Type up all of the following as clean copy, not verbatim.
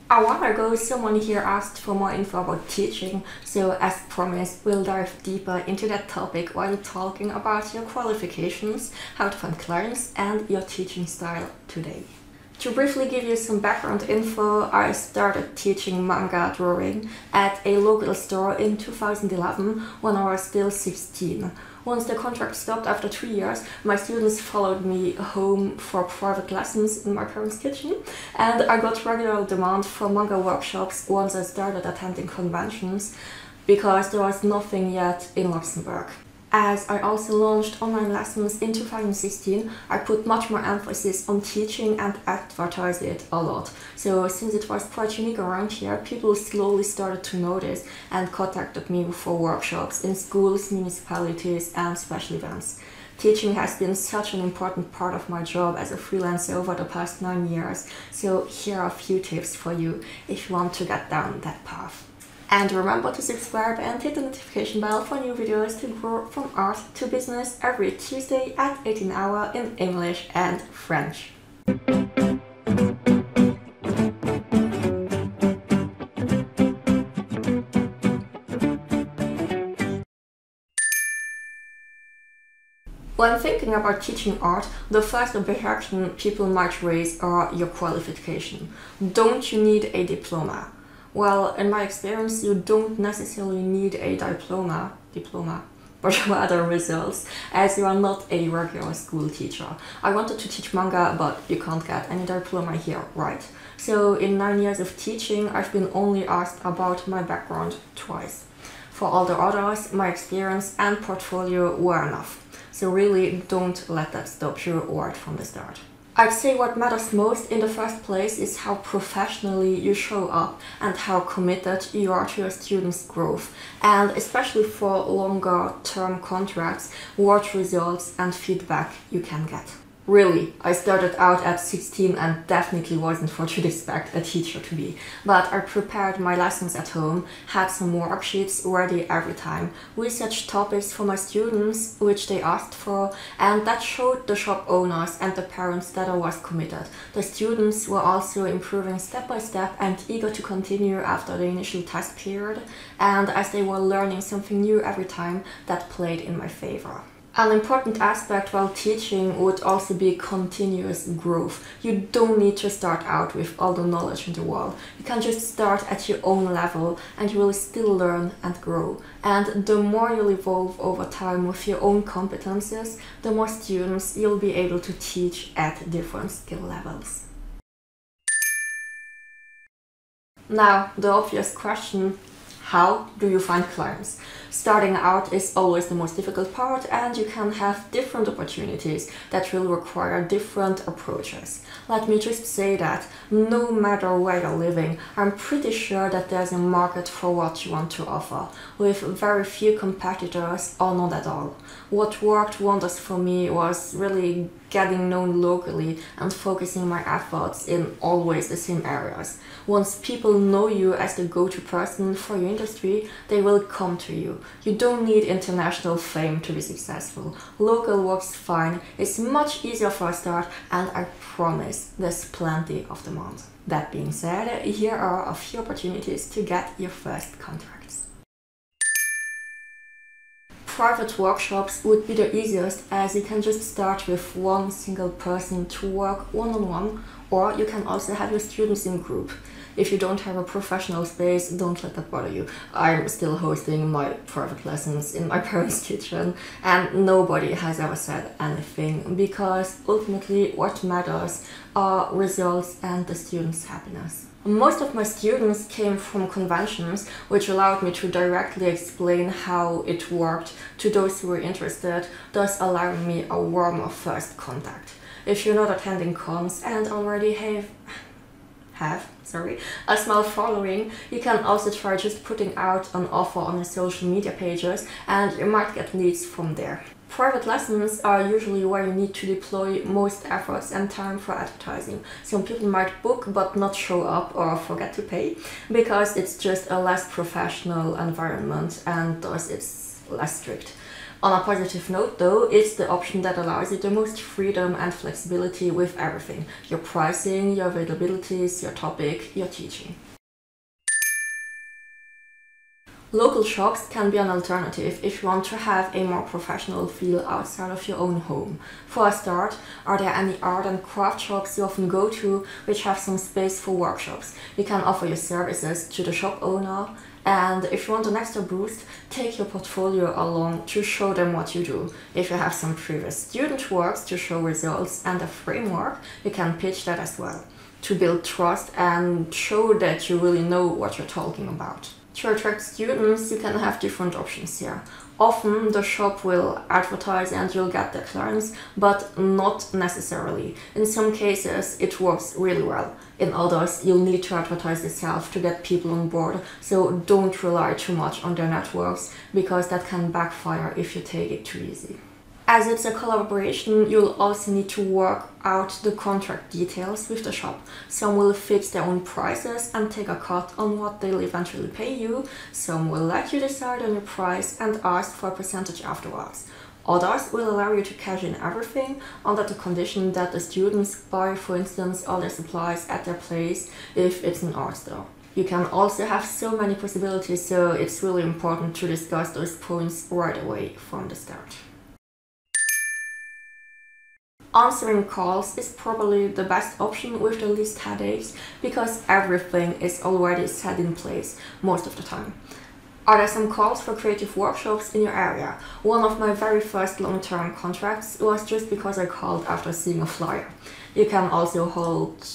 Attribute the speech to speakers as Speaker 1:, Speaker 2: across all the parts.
Speaker 1: A while ago, someone here asked for more info about teaching, so as promised, we'll dive deeper into that topic while talking about your qualifications, how to find clients, and your teaching style today. To briefly give you some background info, I started teaching manga drawing at a local store in 2011 when I was still 16. Once the contract stopped after 3 years, my students followed me home for private lessons in my parents' kitchen, and I got regular demand for manga workshops once I started attending conventions, because there was nothing yet in Luxembourg. As I also launched online lessons in 2016, I put much more emphasis on teaching and advertise it a lot. So since it was quite unique around here, people slowly started to notice and contacted me for workshops in schools, municipalities and special events. Teaching has been such an important part of my job as a freelancer over the past 9 years, so here are a few tips for you if you want to get down that path. And remember to subscribe and hit the notification bell for new videos to grow from art to business every Tuesday at 18 hours in English and French. When thinking about teaching art, the first objection people might raise are your qualification. Don't you need a diploma? Well, in my experience, you don't necessarily need a diploma, but rather results, as you are not a regular school teacher. I wanted to teach manga, but you can't get any diploma here, right? So in 9 years of teaching, I've been only asked about my background twice. For all the others, my experience and portfolio were enough. So really don't let that stop you right from the start. I'd say what matters most in the first place is how professionally you show up and how committed you are to your students' growth, and especially for longer term contracts, what results and feedback you can get. Really, I started out at 16 and definitely wasn't what you'd expect a teacher to be. But I prepared my lessons at home, had some worksheets ready every time, researched topics for my students which they asked for, and that showed the shop owners and the parents that I was committed. The students were also improving step by step and eager to continue after the initial test period, and as they were learning something new every time, that played in my favor. An important aspect while teaching would also be continuous growth. You don't need to start out with all the knowledge in the world. You can just start at your own level and you will still learn and grow. And the more you'll evolve over time with your own competences, the more students you'll be able to teach at different skill levels. Now, the obvious question: how do you find clients? Starting out is always the most difficult part, and you can have different opportunities that will require different approaches. Let me just say that no matter where you're living, I'm pretty sure that there's a market for what you want to offer, with very few competitors or not at all. What worked wonders for me was really getting known locally and focusing my efforts in always the same areas. Once people know you as the go-to person for your industry, they will come to you. You don't need international fame to be successful. Local works fine, it's much easier for a start, and I promise there's plenty of demand. That being said, here are a few opportunities to get your first contracts. Private workshops would be the easiest, as you can just start with one single person to work one-on-one, or you can also have your students in group. If you don't have a professional space, don't let that bother you. I'm still hosting my private lessons in my parents' kitchen, and nobody has ever said anything, because ultimately what matters are results and the students' happiness. Most of my students came from conventions, which allowed me to directly explain how it worked to those who were interested, thus allowing me a warmer first contact. If you're not attending cons and already have a small following, you can also try just putting out an offer on your social media pages, and you might get leads from there. Private lessons are usually where you need to deploy most efforts and time for advertising. Some people might book but not show up or forget to pay, because it's just a less professional environment and thus it's less strict. On a positive note though, it's the option that allows you the most freedom and flexibility with everything. Your pricing, your availabilities, your topic, your teaching. Local shops can be an alternative if you want to have a more professional feel outside of your own home. For a start, are there any art and craft shops you often go to which have some space for workshops? You can offer your services to the shop owner, and if you want an extra boost, take your portfolio along to show them what you do. If you have some previous student works to show results and a framework, you can pitch that as well, to build trust and show that you really know what you're talking about. To attract students, you can have different options here. Often the shop will advertise and you'll get their clients, but not necessarily. In some cases it works really well. In others, you'll need to advertise yourself to get people on board, so don't rely too much on their networks, because that can backfire if you take it too easy. As it's a collaboration, you'll also need to work out the contract details with the shop. Some will fix their own prices and take a cut on what they'll eventually pay you. Some will let you decide on your price and ask for a percentage afterwards. Others will allow you to cash in everything under the condition that the students buy, for instance, all their supplies at their place if it's an art store. You can also have so many possibilities, so it's really important to discuss those points right away from the start. Answering calls is probably the best option with the least headaches, because everything is already set in place most of the time. Are there some calls for creative workshops in your area? One of my very first long-term contracts was just because I called after seeing a flyer. You can also hold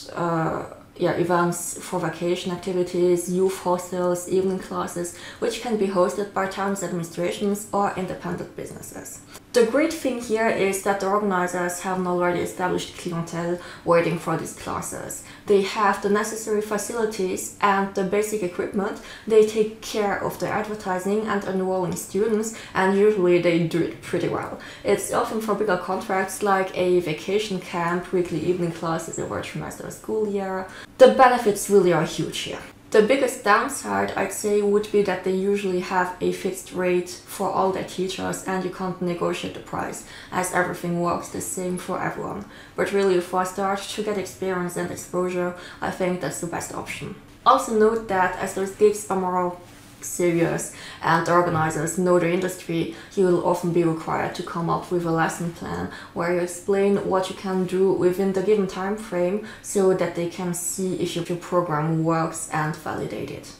Speaker 1: events for vacation activities, youth hostels, evening classes, which can be hosted by towns' administrations or independent businesses. The great thing here is that the organizers have an already established clientele waiting for these classes. They have the necessary facilities and the basic equipment. They take care of the advertising and enrolling students, and usually they do it pretty well. It's often for bigger contracts like a vacation camp, weekly evening classes over a trimester school year. The benefits really are huge here. The biggest downside, I'd say, would be that they usually have a fixed rate for all their teachers and you can't negotiate the price, as everything works the same for everyone. But really, for a start, to get experience and exposure, I think that's the best option. Also note that as those gigs are more serious and the organizers know the industry, you will often be required to come up with a lesson plan where you explain what you can do within the given time frame so that they can see if your program works and validate it.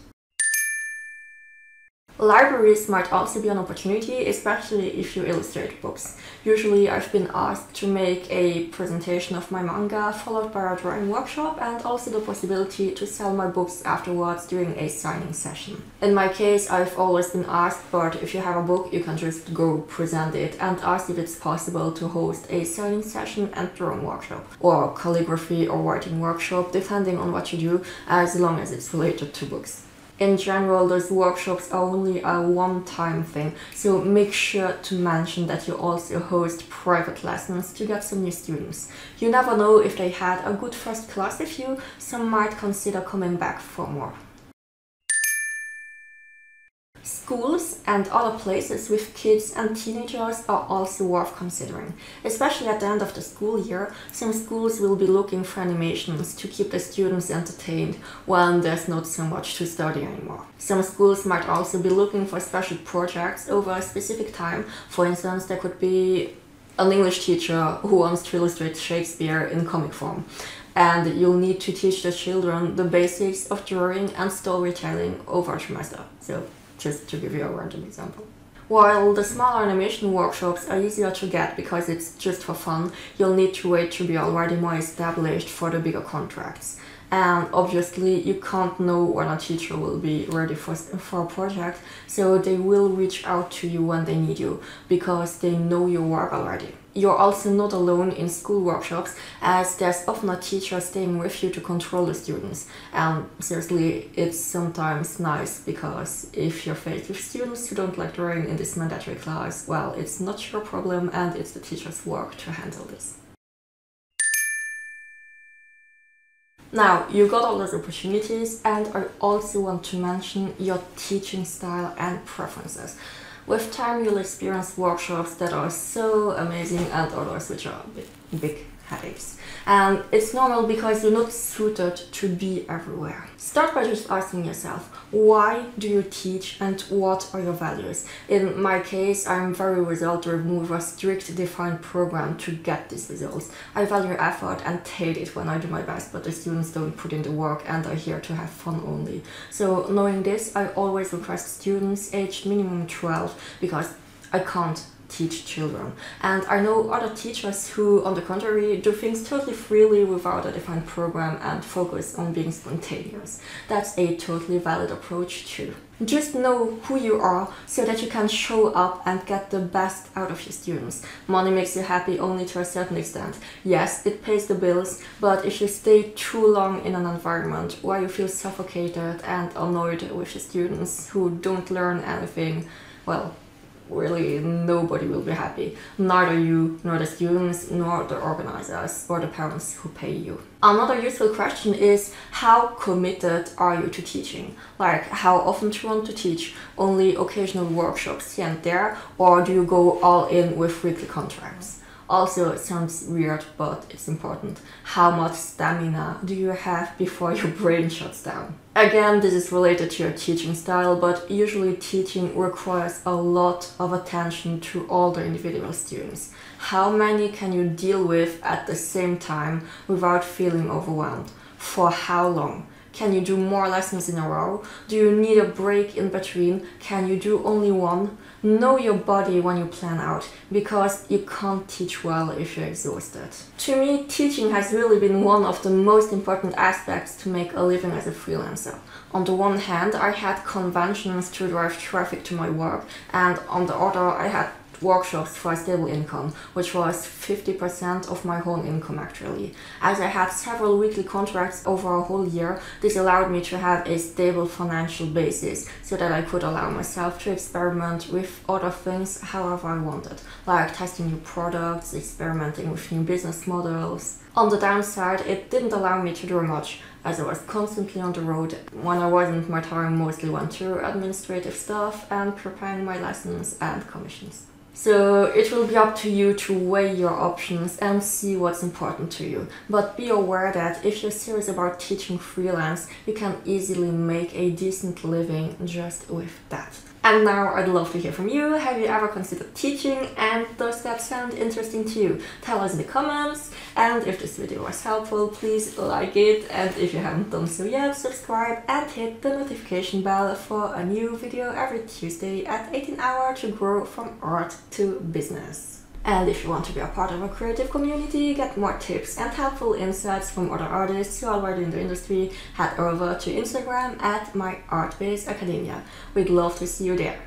Speaker 1: Libraries might also be an opportunity, especially if you illustrate books. Usually I've been asked to make a presentation of my manga followed by a drawing workshop, and also the possibility to sell my books afterwards during a signing session. In my case, I've always been asked, but if you have a book, you can just go present it, and ask if it's possible to host a signing session and drawing workshop, or calligraphy or writing workshop, depending on what you do, as long as it's related to books. In general, those workshops are only a one-time thing, so make sure to mention that you also host private lessons to get some new students. You never know, if they had a good first class with you, some might consider coming back for more. Schools and other places with kids and teenagers are also worth considering. Especially at the end of the school year, some schools will be looking for animations to keep the students entertained when there's not so much to study anymore. Some schools might also be looking for special projects over a specific time. For instance, there could be an English teacher who wants to illustrate Shakespeare in comic form, and you'll need to teach the children the basics of drawing and storytelling over a trimester. So, just to give you a random example. While the smaller animation workshops are easier to get because it's just for fun, you'll need to wait to be already more established for the bigger contracts. And obviously you can't know when a teacher will be ready for a project, so they will reach out to you when they need you, because they know your work already. You're also not alone in school workshops, as there's often a teacher staying with you to control the students. And seriously, it's sometimes nice, because if you're faced with students who don't like drawing in this mandatory class, well, it's not your problem and it's the teacher's work to handle this. Now, you got all those opportunities, and I also want to mention your teaching style and preferences. With time you'll experience workshops that are so amazing and others which are big headaches. And it's normal because you're not suited to be everywhere. Start by just asking yourself, why do you teach and what are your values? In my case, I'm very result driven with a strict defined program to get these results. I value effort and hate it when I do my best, but the students don't put in the work and are here to have fun only. So knowing this, I always request students aged minimum 12 because I can't teach children. And I know other teachers who, on the contrary, do things totally freely without a defined program and focus on being spontaneous. That's a totally valid approach too. Just know who you are so that you can show up and get the best out of your students. Money makes you happy only to a certain extent. Yes, it pays the bills, but if you stay too long in an environment where you feel suffocated and annoyed with the students who don't learn anything, well, really nobody will be happy. Neither you, nor the students, nor the organizers, or the parents who pay you. Another useful question is, how committed are you to teaching? Like, how often do you want to teach? Only occasional workshops here and there, or do you go all in with weekly contracts? Also, it sounds weird, but it's important. How much stamina do you have before your brain shuts down? Again, this is related to your teaching style, but usually teaching requires a lot of attention to all the individual students. How many can you deal with at the same time without feeling overwhelmed? For how long? Can you do more lessons in a row? Do you need a break in between? Can you do only one? Know your body when you plan out, because you can't teach well if you're exhausted. To me, teaching has really been one of the most important aspects to make a living as a freelancer. On the one hand, I had conventions to drive traffic to my work, and on the other, I had workshops for a stable income, which was 50% of my whole income actually. As I had several weekly contracts over a whole year, this allowed me to have a stable financial basis so that I could allow myself to experiment with other things however I wanted, like testing new products, experimenting with new business models. On the downside, it didn't allow me to do much, as I was constantly on the road. When I wasn't, my time mostly went to administrative stuff and preparing my lessons and commissions. So it will be up to you to weigh your options and see what's important to you. But be aware that if you're serious about teaching freelance, you can easily make a decent living just with that. And now I'd love to hear from you. Have you ever considered teaching, and does that sound interesting to you? Tell us in the comments, and if this video was helpful, please like it, and if you haven't done so yet, subscribe and hit the notification bell for a new video every Tuesday at 18 hours to grow from art to business. And if you want to be a part of a creative community, get more tips and helpful insights from other artists who are already in the industry, head over to Instagram at myartbaseacademia. We'd love to see you there.